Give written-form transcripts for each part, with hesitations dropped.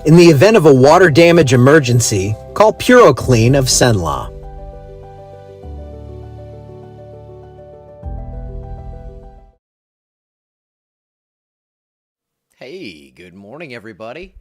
In the event of a water damage emergency, call PuroClean of Cenla. Hey, good morning, everybody.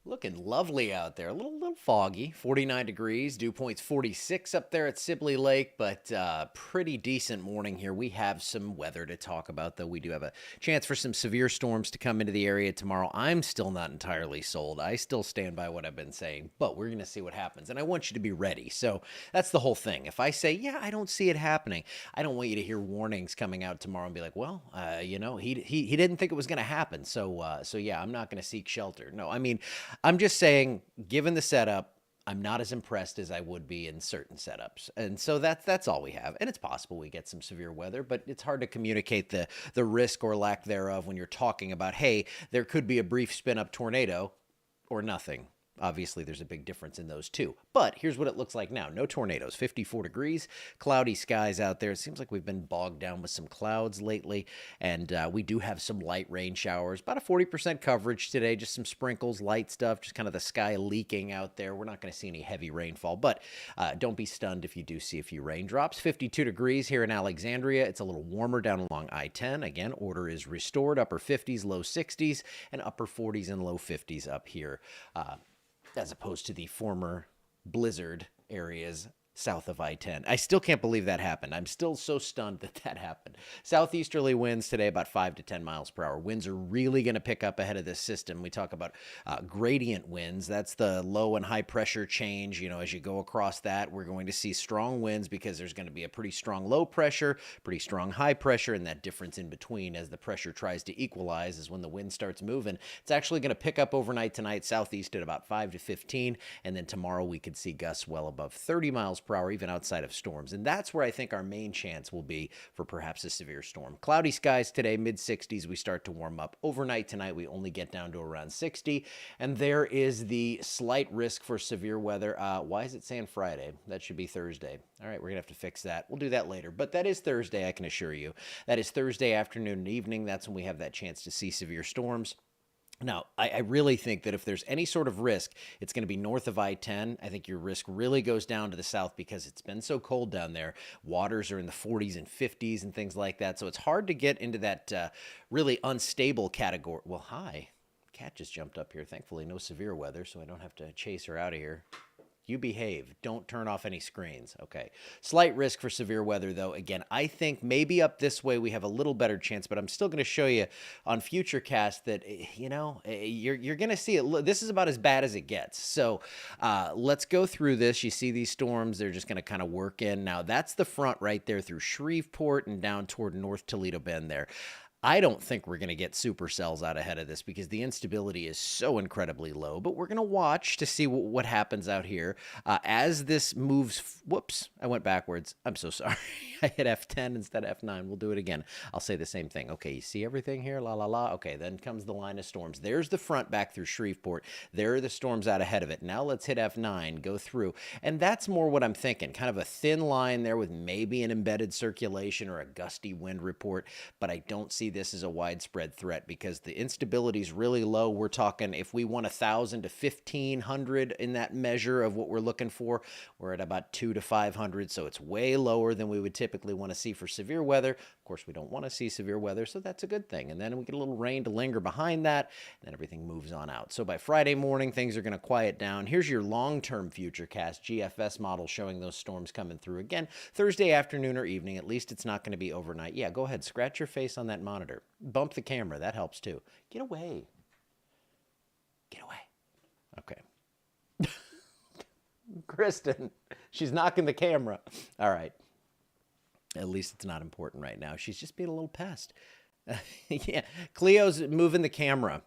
Looking lovely out there. A little foggy. 49 degrees. Dew point's 46 up there at Sibley Lake, but pretty decent morning here. We have some weather to talk about, though. We do have a chance for some severe storms to come into the area tomorrow. I'm still not entirely sold. I still stand by what I've been saying, but we're going to see what happens, and I want you to be ready. So that's the whole thing. If I say, yeah, I don't see it happening, I don't want you to hear warnings coming out tomorrow and be like, well, he didn't think it was going to happen, so yeah, I'm not going to seek shelter. No, I mean, I'm just saying, given the setup, I'm not as impressed as I would be in certain setups. And so that's all we have. And it's possible we get some severe weather, but it's hard to communicate the risk or lack thereof when you're talking about, hey, there could be a brief spin up tornado or nothing. Obviously, there's a big difference in those two. But here's what it looks like now. No tornadoes, 54 degrees, cloudy skies out there. It seems like we've been bogged down with some clouds lately, and we do have some light rain showers. About a 40% coverage today, just some sprinkles, light stuff, just kind of the sky leaking out there. We're not going to see any heavy rainfall, but don't be stunned if you do see a few raindrops. 52 degrees here in Alexandria. It's a little warmer down along I-10. Again, order is restored. Upper 50s, low 60s, and upper 40s and low 50s up here. As opposed to the former blizzard areas south of I-10. I still can't believe that happened. I'm still so stunned that happened. Southeasterly winds today about 5 to 10 miles per hour. Winds are really going to pick up ahead of this system. We talk about gradient winds. That's the low and high pressure change. As you go across that, we're going to see strong winds because there's going to be a pretty strong low pressure, pretty strong high pressure, and that difference in between as the pressure tries to equalize is when the wind starts moving. It's actually going to pick up overnight tonight, southeast at about 5 to 15, and then tomorrow we could see gusts well above 30 miles per hour, even outside of storms. And that's where I think our main chance will be for perhaps a severe storm. Cloudy skies today, mid-60s, we start to warm up. Overnight tonight, we only get down to around 60. And there is the slight risk for severe weather. Why is it saying Friday? That should be Thursday. All right, we're going to have to fix that. We'll do that later. But that is Thursday, I can assure you. That is Thursday afternoon and evening. That's when we have that chance to see severe storms. Now, I really think that if there's any sort of risk, it's going to be north of I-10. I think your risk really goes down to the south because it's been so cold down there. Waters are in the 40s and 50s and things like that. So it's hard to get into that really unstable category. Well, hi. Cat just jumped up here. Thankfully, no severe weather, so I don't have to chase her out of here. You behave. Don't turn off any screens. Okay. Slight risk for severe weather, though. Again, I think maybe up this way we have a little better chance, but I'm still going to show you on Futurecast that, you're going to see it. This is about as bad as it gets. So let's go through this. You see these storms. They're just going to kind of work in. Now, that's the front right there through Shreveport and down toward North Toledo Bend there. I don't think we're going to get supercells out ahead of this because the instability is so incredibly low, but we're going to watch to see what happens out here. As this moves, whoops, I went backwards. I'm so sorry. I hit F10 instead of F9. We'll do it again. I'll say the same thing. Okay, you see everything here? La, la, la. Okay, then comes the line of storms. There's the front back through Shreveport. There are the storms out ahead of it. Now let's hit F9, go through. And that's more what I'm thinking. Kind of a thin line there with maybe an embedded circulation or a gusty wind report, but I don't see this as a widespread threat because the instability is really low. We're talking if we want 1,000 to 1,500 in that measure of what we're looking for, we're at about 200 to 500, so it's way lower than we would typically want to see for severe weather. Of course, we don't want to see severe weather, so that's a good thing. And then we get a little rain to linger behind that, and then everything moves on out. So by Friday morning, things are going to quiet down. Here's your long-term Futurecast GFS model showing those storms coming through. Again, Thursday afternoon or evening. At least it's not going to be overnight. Yeah, go ahead. Scratch your face on that monitor. Bump the camera. That helps too. Get away. Get away. Okay. Kristen, she's knocking the camera. All right. At least it's not important right now. She's just being a little pest. Yeah. Cleo's moving the camera.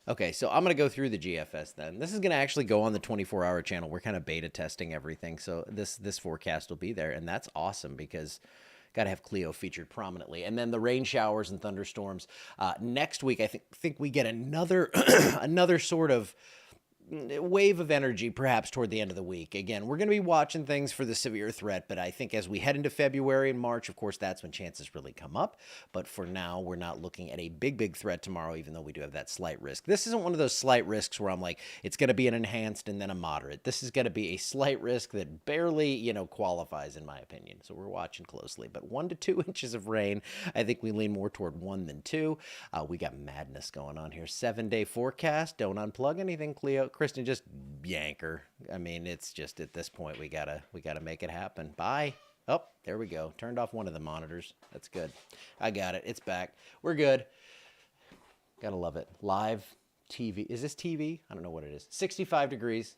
Okay, so I'm going to go through the GFS then. This is going to actually go on the 24-hour channel. We're kind of beta testing everything, so this forecast will be there, and that's awesome because got to have Cleo featured prominently. And then the rain showers and thunderstorms. Next week, I think we get another another sort of wave of energy perhaps toward the end of the week. Again, we're going to be watching things for the severe threat, but I think as we head into February and March, of course, that's when chances really come up. But for now, we're not looking at a big threat tomorrow, even though we do have that slight risk. This isn't one of those slight risks where I'm like, it's going to be an enhanced and then a moderate. This is going to be a slight risk that barely, qualifies in my opinion. So we're watching closely. But 1 to 2 inches of rain, I think we lean more toward 1 than 2. We got madness going on here. 7-day forecast. Don't unplug anything, Cleo. Kristen, just yank her. I mean, it's just at this point we gotta make it happen. Bye. Oh, there we go. Turned off one of the monitors. That's good. I got it. It's back. We're good. Gotta love it. Live TV. Is this TV? I don't know what it is. 65 degrees.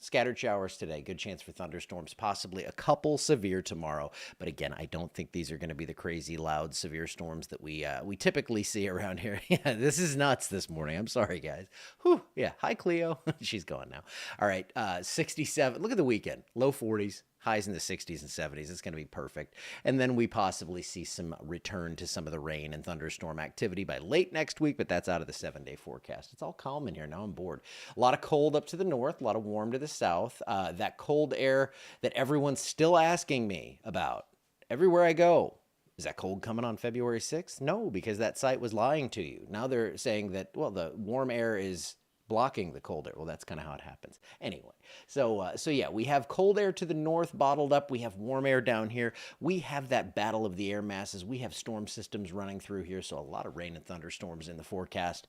Scattered showers today. Good chance for thunderstorms, possibly a couple severe tomorrow. But again, I don't think these are going to be the crazy, loud, severe storms that we typically see around here. Yeah, this is nuts this morning. I'm sorry, guys. Whew. Yeah. Hi, Cleo. She's gone now. All right. 67. Look at the weekend. Low 40s. Highs in the 60s and 70s. It's going to be perfect. And then we possibly see some return to some of the rain and thunderstorm activity by late next week, but that's out of the 7-day forecast. It's all calm in here. Now I'm bored. A lot of cold up to the north, a lot of warm to the south. That cold air that everyone's still asking me about everywhere I go. Is that cold coming on February 6th? No, because that site was lying to you. Now they're saying that, well, the warm air is blocking the cold air. Well, that's kind of how it happens. Anyway, so yeah, we have cold air to the north bottled up. We have warm air down here. We have that battle of the air masses. We have storm systems running through here, so a lot of rain and thunderstorms in the forecast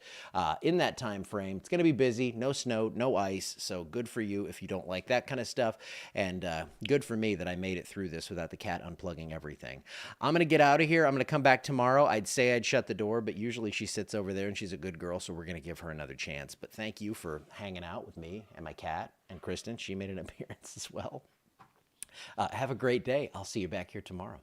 in that time frame. It's going to be busy. No snow, no ice, so good for you if you don't like that kind of stuff, and good for me that I made it through this without the cat unplugging everything. I'm going to get out of here. I'm going to come back tomorrow. I'd say I'd shut the door, but usually she sits over there, and she's a good girl, so we're going to give her another chance. But thank you for hanging out with me and my cat and Kristen. She made an appearance as well. Have a great day. I'll see you back here tomorrow.